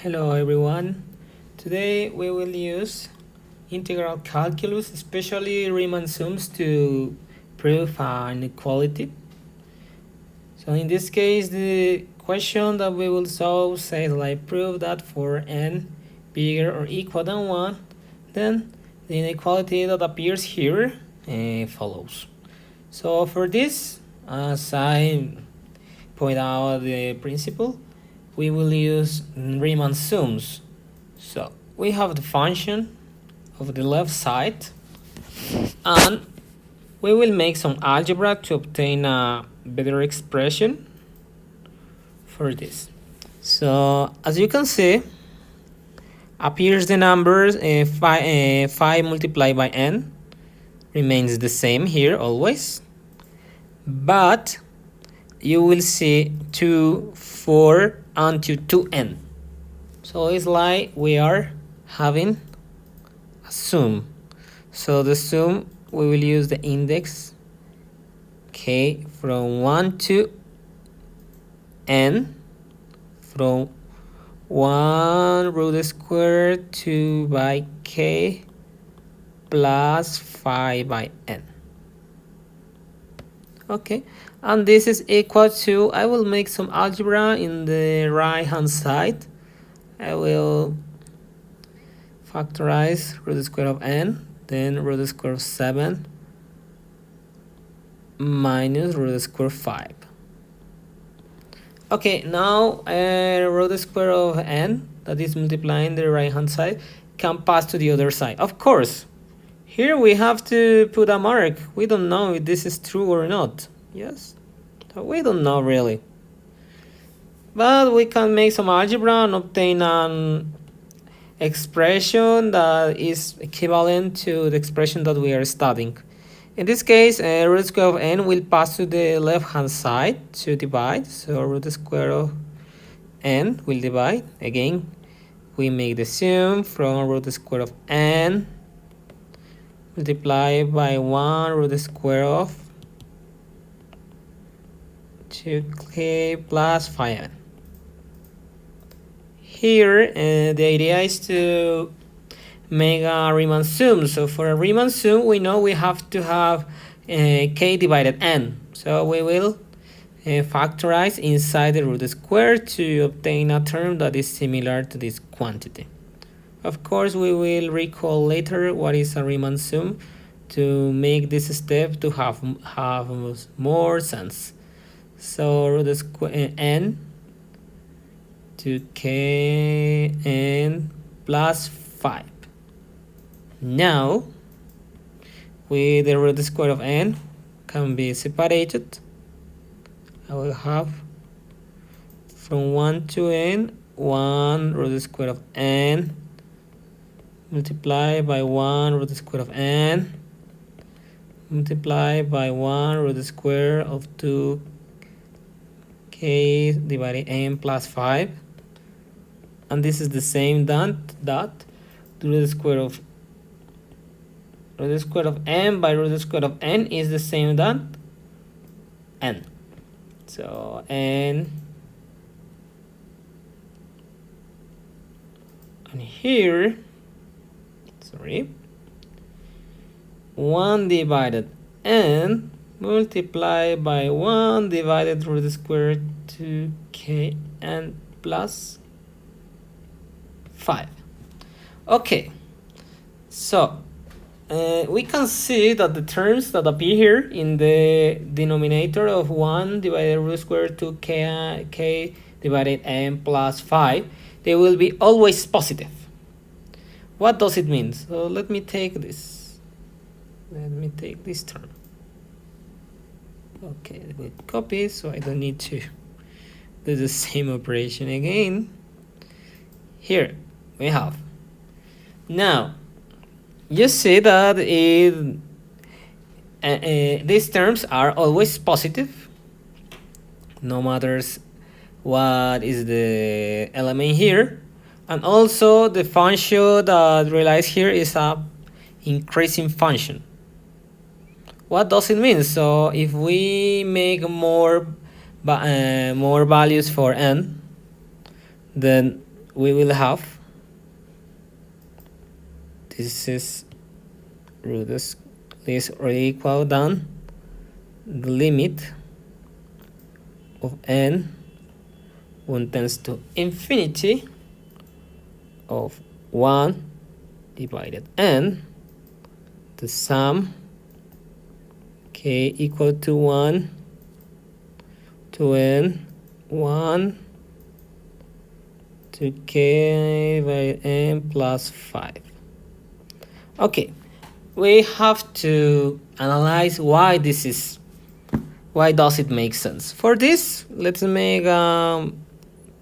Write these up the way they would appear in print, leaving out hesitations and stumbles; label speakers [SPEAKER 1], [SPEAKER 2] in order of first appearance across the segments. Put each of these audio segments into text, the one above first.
[SPEAKER 1] Hello everyone. Today we will use integral calculus, especially Riemann sums, to prove an inequality. So in this case, the question that we will solve says like prove that for n bigger or equal than 1, then the inequality that appears here follows. So for this, as I point out the principle, we will use Riemann sums. So we have the function of the left side, and we will make some algebra to obtain a better expression for this. So as you can see, appears the numbers 5 multiplied by n remains the same here always, but you will see 2, 4 until 2n. So it's like we are having a sum. So the sum, we will use the index k from 1 to n, from 1 root square 2 by k plus 5 by n. Okay, and this is equal to, I will make some algebra in the right hand side. I will factorize root square of n, then root square of 7 minus root square of 5. Okay, now root square of n, that is multiplying the right hand side, can pass to the other side. Of course, here we have to put a mark. We don't know if this is true or not. Yes, we don't know really. But we can make some algebra and obtain an expression that is equivalent to the expression that we are studying. In this case, root square of n will pass to the left hand side to divide. So root square of n will divide. Again, we make the sum from root square of n multiplied by 1 root square of 2k plus 5n. Here, the idea is to make a Riemann sum. So for a Riemann sum, we know we have to have k divided n. So we will factorize inside the root square to obtain a term that is similar to this quantity. Of course, we will recall later what is a Riemann sum to make this step to have more sense. So root square n to k n plus 5. Now, with the root square of n can be separated. I will have from 1 to n 1 root square of n multiplied by 1 root square of n multiplied by 1 root square of 2 k divided n plus 5, and this is the same that the root square of n by root square of n is the same that n. So n, and here, sorry, 1 divided n multiplied by 1 divided root square 2k n plus 5. Okay, so we can see that the terms that appear here in the denominator of 1 divided root square 2k k divided n plus 5, they will be always positive. What does it mean? So let me take this. Let me take this term. Okay, we'll copy so I don't need to do the same operation again. Here we have. Now, you see that these terms are always positive, no matters what is the element here. And also the function that realized here is a increasing function. What does it mean? So if we make more values for n, then we will have this is root is less or equal than the limit of n when tends to infinity of 1 divided n, the sum k equal to 1 to n 1 to k divided n plus 5. Okay, we have to analyze why does it make sense. For this, let's make a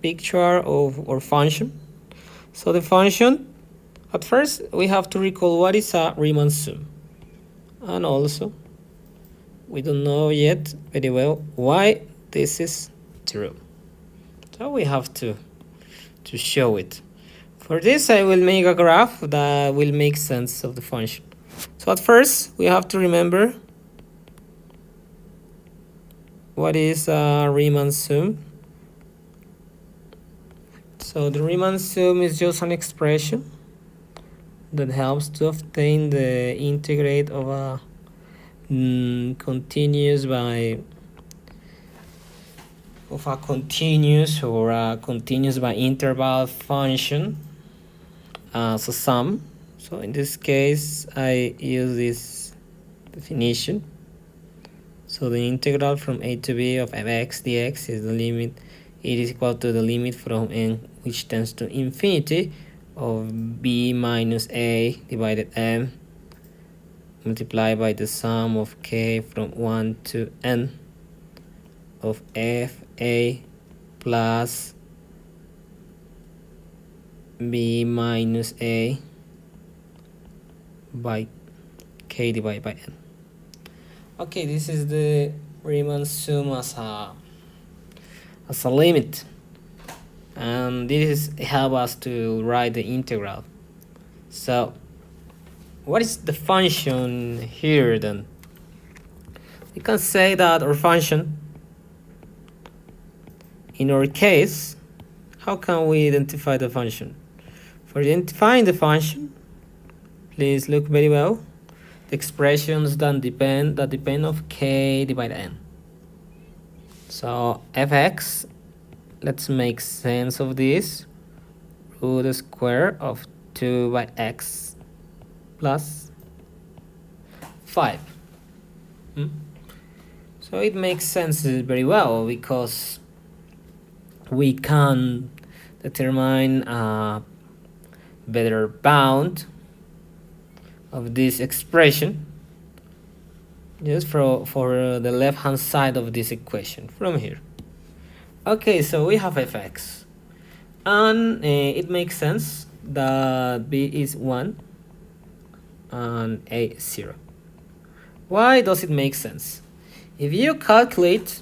[SPEAKER 1] picture of our function. So the function, at first we have to recall what is a Riemann sum, and also we don't know yet very well why this is true, so we have to show it. For this, I will make a graph that will make sense of the function. So at first we have to remember what is a Riemann sum. So the Riemann sum is just an expression that helps to obtain the integrate of a continuous by interval function as a sum. So in this case, I use this definition. So the integral from a to b of fx dx is the limit. It is equal to the limit from n which tends to infinity of b minus a divided m multiplied by the sum of k from 1 to n of f a plus b minus a by k divided by n. Okay, this is the Riemann sum as a limit, and this helps us to write the integral. So what is the function here then? We can say that our function, in our case, how can we identify the function? For identifying the function, please look very well. The expressions that depend of k divided n. So fx, let's make sense of this. Root square of 2 by x plus 5. So it makes sense very well because we can determine a better bound of this expression just for the left hand side of this equation from here. Okay, so we have fx, and it makes sense that b is 1 and a is 0. Why does it make sense? If you calculate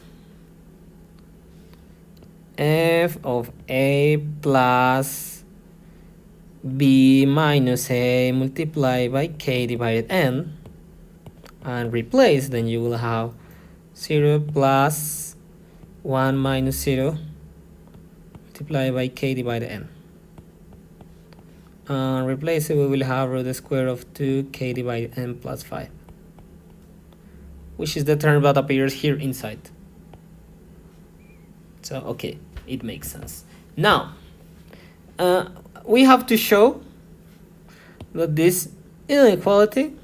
[SPEAKER 1] f of a plus b minus a multiplied by k divided n and replace, then you will have 0 plus 1 minus 0 multiplied by k divided n. And replace it, we will have root square of 2k divided n plus 5, which is the term that appears here inside. So okay, it makes sense. Now we have to show that this inequality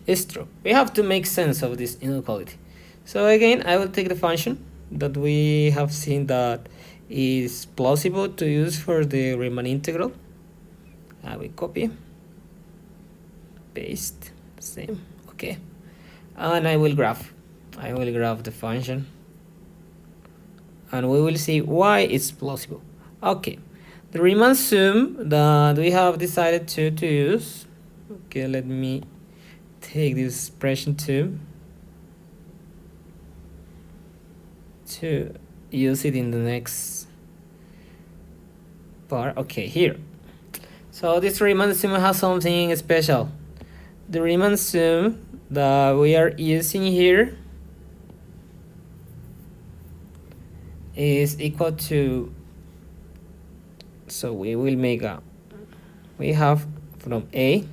[SPEAKER 1] is true. We have to make sense of this inequality. So again, I will take the function that we have seen that is plausible to use for the Riemann integral. I will copy, paste, same, okay, and I will graph the function, and we will see why it's plausible. Okay, the Riemann sum that we have decided to use. Okay, let me take this expression to use it in the next part. Okay, here. So this Riemann sum has something special. The Riemann sum that we are using here is equal to So we will make we have from A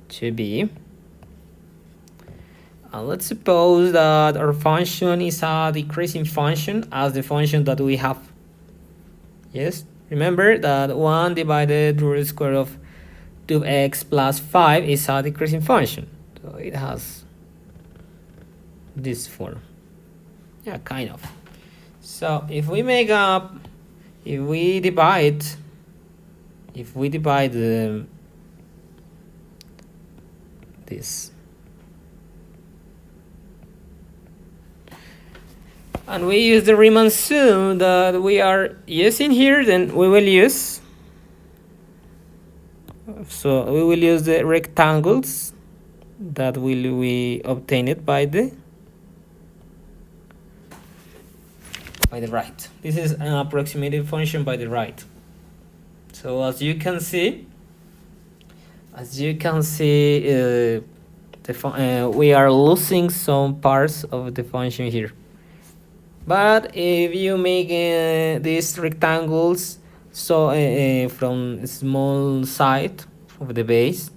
[SPEAKER 1] to B. Let's suppose that our function is a decreasing function as the function that we have. Yes, remember that 1 divided root square of 2x plus 5 is a decreasing function. So it has this form. Yeah, kind of. So if we make up, if we divide this, and we use the Riemann sum that we are using here, then we will use, so we will use the rectangles that will we obtained by the right. This is an approximated function by the right. So as you can see, we are losing some parts of the function here. But if you make these rectangles so from small side of the base,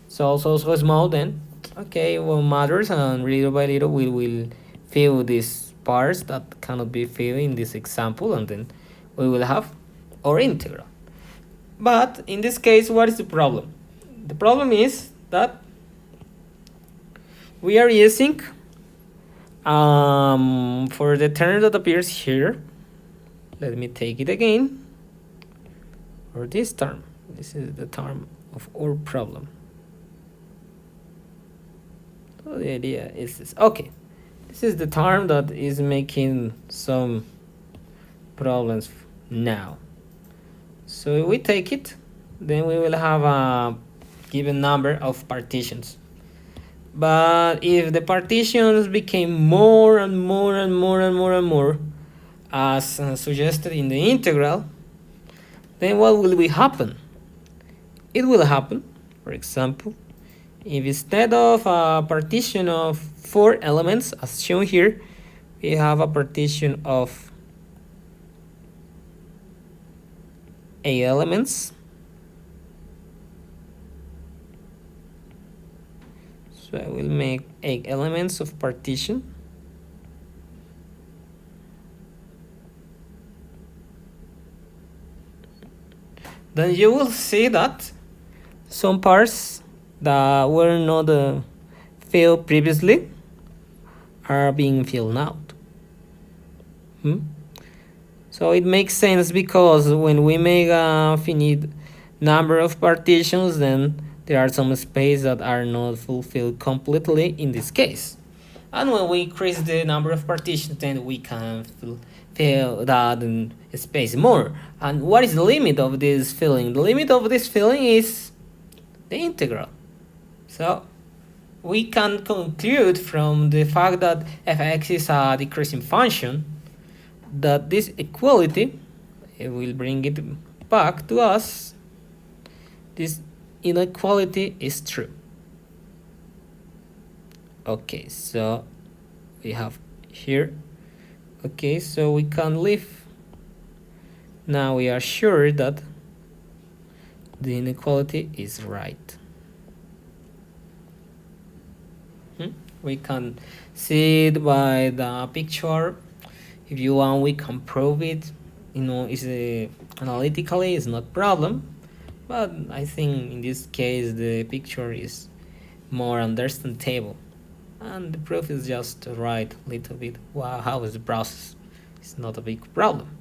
[SPEAKER 1] so small, then okay, what matters, and little by little we will fill these parts that cannot be filled in this example, and then we will have our integral. But in this case, what is the problem? The problem is that we are using for the term that appears here, let me take it again, or this term. This is the term of our problem. So the idea is this. Okay, this is the term that is making some problems now. So if we take it, then we will have a given number of partitions. But if the partitions became more and more and more and more and more, as suggested in the integral, then what will happen? It will happen, for example, if instead of a partition of 4 elements, as shown here, we have a partition of 8 elements. So I will make 8 elements of partition. Then you will see that some parts that were not filled previously are being filled out. So it makes sense, because when we make a finite number of partitions, then there are some spaces that are not fulfilled completely in this case. And when we increase the number of partitions, then we can fill that space more. And what is the limit of this filling? The limit of this filling is the integral. So we can conclude from the fact that fx is a decreasing function that this equality, it will bring it back to us, this inequality is true. Okay, so we have here, okay, so we can leave. Now we are sure that the inequality is right. We can see it by the picture. If you want, we can prove it. Analytically it's not problem, but I think in this case the picture is more understandable, and the proof is just to write a little bit how is the process. It's not a big problem.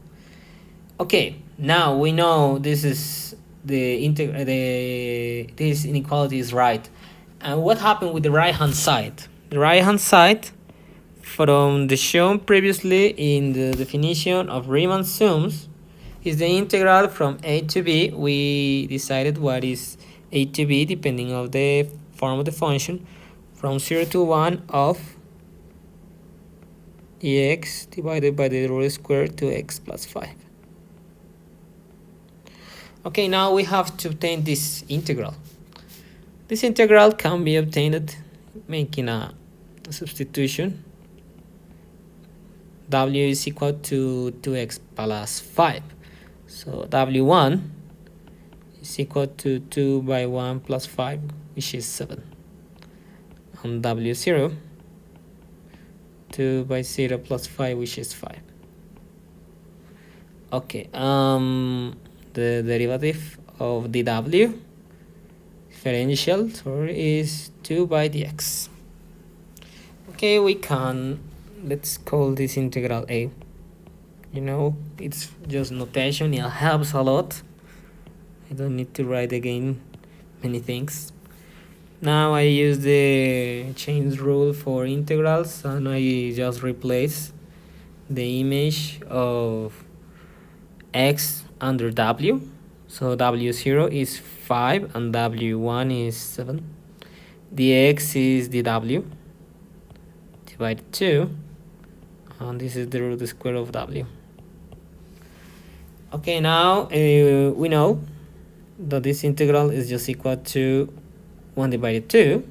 [SPEAKER 1] Okay, now we know this is this inequality is right. And what happened with the right hand side? The right hand side, from the shown previously in the definition of Riemann sums, is the integral from a to b. We decided what is a to b depending on the form of the function, from 0 to 1 of ex divided by the root square to x plus 5. Okay, now we have to obtain this integral. This integral can be obtained making a substitution. W is equal to 2x plus 5. So W1 is equal to 2 by 1 plus 5, which is 7. And W0, 2 by 0 plus 5, which is 5. Okay, the derivative of dw differential is 2 by dx. Okay, let's call this integral a. It's just notation, it helps a lot. I don't need to write again many things. Now I use the chain rule for integrals, and I just replace the image of x under w. So w0 is 5 and w1 is 7. The x is the w divided 2, and this is the root square of w. Okay, now we know that this integral is just equal to 1 divided 2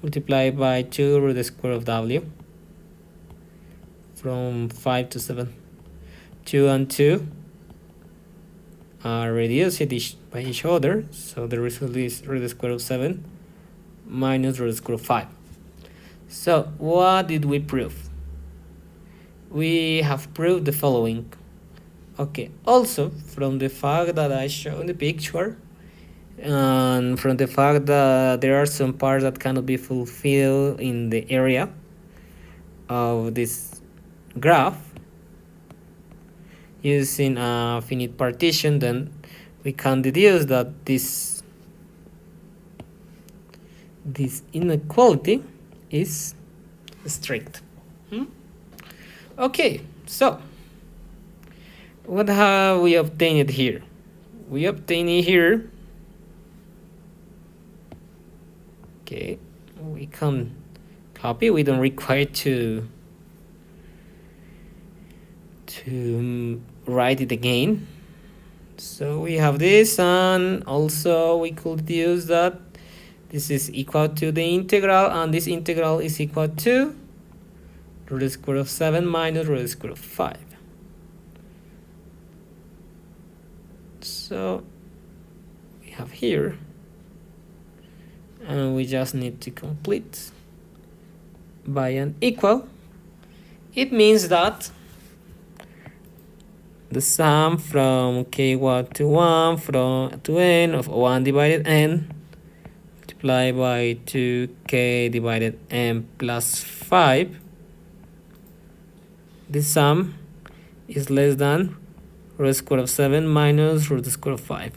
[SPEAKER 1] multiplied by 2 root square of w from 5 to 7. 2 and 2 are reduced by each other, so the result is root square of 7 minus root square of 5. So what did we prove? We have proved the following. Okay, also from the fact that I show in the picture, and from the fact that there are some parts that cannot be fulfilled in the area of this graph using a finite partition, then we can deduce that this inequality is strict. Okay, so what have we obtained here? We obtained here, okay, we can copy, we don't require to write it again. So we have this, and also we could use that this is equal to the integral, and this integral is equal to root square of 7 minus root square of 5. So we have here, and we just need to complete by an equal. It means that the sum from k1 to 1 to n of 1 divided n multiplied by 2k divided n plus 5, this sum is less than root square of 7 minus root square of 5.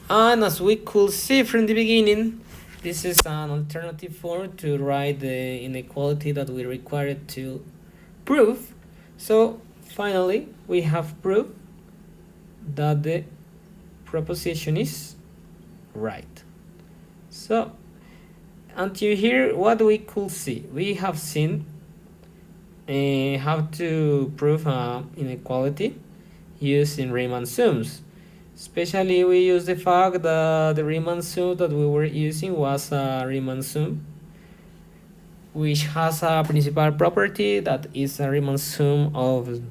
[SPEAKER 1] And as we could see from the beginning, this is an alternative form to write the inequality that we required to prove. So finally, we have proved that the proposition is right. So until here, what we could see, we have seen how to prove inequality using Riemann sums. Especially we use the fact that the Riemann sum that we were using was a Riemann sum which has a principal property that is a Riemann sum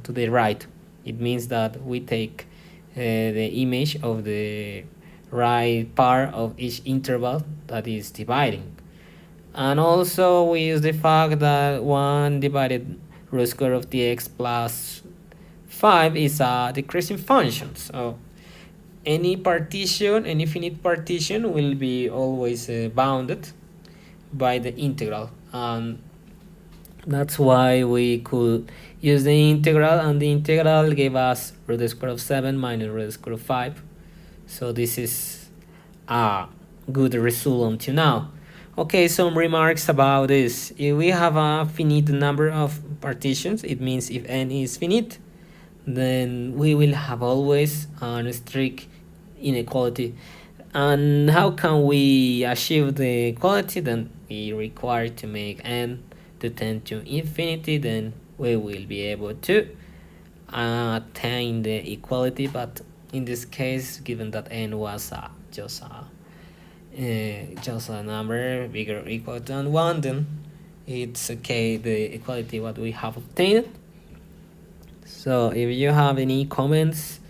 [SPEAKER 1] to the right. It means that we take the image of the right part of each interval that is dividing. And also we use the fact that 1 divided root square of dx plus 5 is a decreasing function. So any finite partition will be always bounded by the integral. And that's why we could use the integral, and the integral gave us root square of 7 minus root square of 5. So this is a good result until now. Okay, some remarks about this. If we have a finite number of partitions, it means if n is finite, then we will have always a strict inequality. And how can we achieve the equality? Then we require to make n to tend to infinity, then we will be able to attain the equality. But in this case, given that n was just a number bigger or equal than 1, then it's okay, the equality what we have obtained. So if you have any comments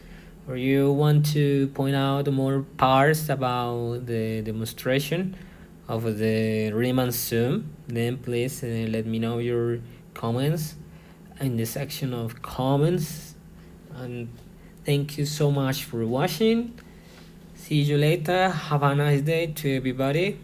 [SPEAKER 1] or you want to point out more parts about the demonstration of the Riemann Sum, then please let me know your comments in the section of comments. And thank you so much for watching. See you later. Have a nice day to everybody.